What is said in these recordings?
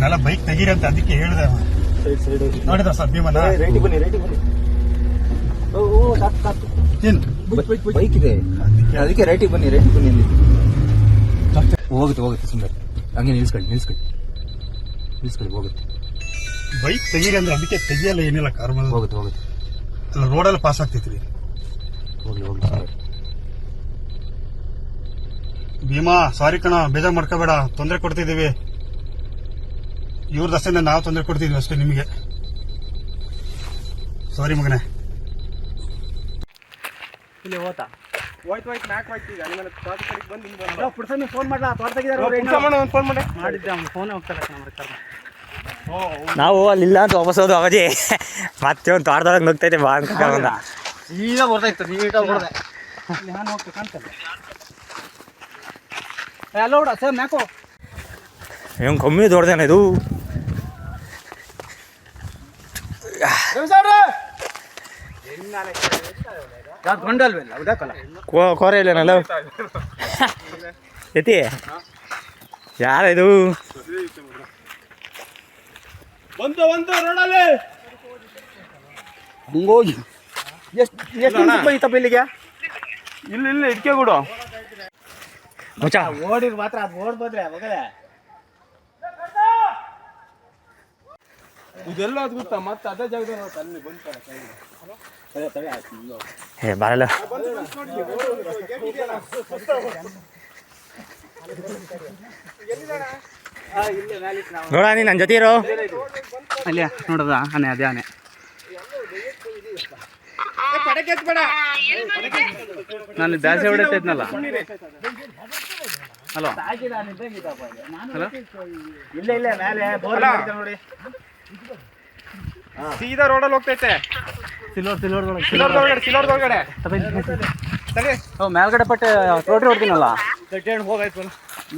ನಾಳೆ ಬೈಕ್ ತೆಗೀರಿ ಅಂತ ಅದಕ್ಕೆ ಹೇಳಿದೆ. ನೋಡಿದ ಸರ್ ಭೀಮನ ಬೈಕ್ ಇದೆ ಅದಕ್ಕೆ ರೈಟಿಗೆ ಬನ್ನಿ ಅಲ್ಲಿ ಹೋಗುತ್ತೆ ಸುಂದರ್ ಹಂಗೆ ನಿಲ್ಸ್ಕೊಳ್ಳಿ ಹೋಗುತ್ತೆ. ಬೈಕ್ ತೆಗೀರಿ ಅಂದ್ರೆ ಅದಕ್ಕೆ ತೆಗಿಯಲ್ಲ, ಏನಿಲ್ಲ ಕಾರ್ ಮೇಲೆ ಹೋಗುತ್ತೆ ಅಲ್ಲ, ರೋಡಲ್ಲಿ ಪಾಸ್ ಆಗ್ತೈತ್ರಿ. ಹೋಗಿ ಭೀಮಾ ಸಾರಿ ಕಣ, ಬೇಜಾರ್ ಮಾಡ್ಕೋಬೇಡ, ತೊಂದರೆ ಕೊಡ್ತಿದೀವಿ. ಇವ್ರದ್ದು ಅಷ್ಟೇ, ನಾವು ತೊಂದರೆ ಕೊಡ್ತಿದೀವಿ ಅಷ್ಟೇ ನಿಮಗೆ. ಸಾರಿ ಮಗನೇ. ಇಲ್ಲಿ ಹೋತಾ ಹೋಯ್ತು ಮ್ಯಾಕ್ ಹೋಯ್ತು. ಈಗ ನಿಮ್ಮ ತೋಟ ಕಡೆಗೆ ಬಂದು ನಿಮ್ಗೆ ಪುಡ್ಸನ್ ಫೋನ್ ಮಾಡ್ಲಾ, ತೋಟ ತೆಗಿದಾರೆ ಫೋನ್ ಮಾಡಿ ಮಾಡಿದ್ದೆ. ಅವ್ನು ಫೋನ್ ಹೋಗ್ತಾರೆ ನಾವು ಅಲ್ಲಿಲ್ಲ ಅಂತ ವಾಪಸ್ ಹೋದು ಅವಧಿ ಮತ್ತೆ ಒಂದು ತೋಟದೊಳಗೆ ನುಗ್ತೈತೆ ಬಾ ಅಂತ ಈಗ ಬರ್ತಾಯಿತ್ತು, ನೀಟಾಗಿ ಬರ್ದೆ. ಇಲ್ಲಿ ನಾನು ಹೋಗ್ತೇವೆ ಕಾಣ್ತಲ್ಲ. ಎಲ್ಲ ಹುಡ ಸರ್ ಮ್ಯಾಕೋ ಇವ್ ಕಮ್ಮಿ ದೊಡ್ಡದೇನ ಇದು. ಗೊಂಡಲ್ವಲ್ಲ ಉದಾಕಲ್ಲ ಕೋರೆ ಇಲ್ಲೇನಲ್ಲ ಎತಿ ಯಾರ ಇದು ಬಂತು ರೋಡಲ್ಲಿ ಹಂಗೋಗಿ ಎಷ್ಟು ಬೈತಪ್ಪ ಇಲ್ಲಿಗೆ? ಇಲ್ಲ ಇಟ್ಕೆ ಕೊಡು ಮುಚ್ಚ ಓಡಿರ್ ಮಾತ್ರ ಅದು ಓಡ್ಬೋದ್ರೆ ಮಗಲೇ ಇದೆಲ್ಲ ಅದು ಗೊತ್ತಾ, ಮತ್ತೆ ಅದೇ ಜಾಗದ ಅಲ್ಲಿ ಬಂತಾರೆ. ಏ ಬರಲ್ಲ ನೋಡ ನೀ ನನ್ನ ಜೊತೆ ಇರೋ ಅಲ್ಲೇ ನೋಡದ ಆನೆ, ಅದೇ ಆನೆ. ನಾನು ಬ್ಯಾಸೆ ಹೊಡೆತೈದ್ನಲ್ಲ. ಹಲೋ ಹಲೋ, ಇಲ್ಲ ಮೇಲೆ ಬೋರ್ ನೋಡಿ, ಸೀದಾ ರೋಡಲ್ಲಿ ಹೋಗ್ತೈತೆ. ಸಿಲೋರ್ದೊಳಗಡೆ ಮೇಲ್ಗಡೆ ಪಟ್ಟೆ ರೋಟ್ರಿ ಹೊಡ್ತೀನಲ್ಲ,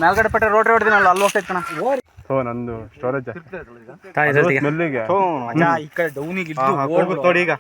ಮೇಲ್ಗಡೆ ಪಟ್ಟೆ ರೋಟ್ರಿ ಹೊಡ್ತೀನಲ್ಲ, ಅಲ್ಲಿ ಹೋಗ್ತೈತೆ ಕಣ. ನಂದು ಸ್ಟೋರೇಜ್ ಈ ಕಡೆ ಡೌನಿಗೆ ನೋಡಿ ಈಗ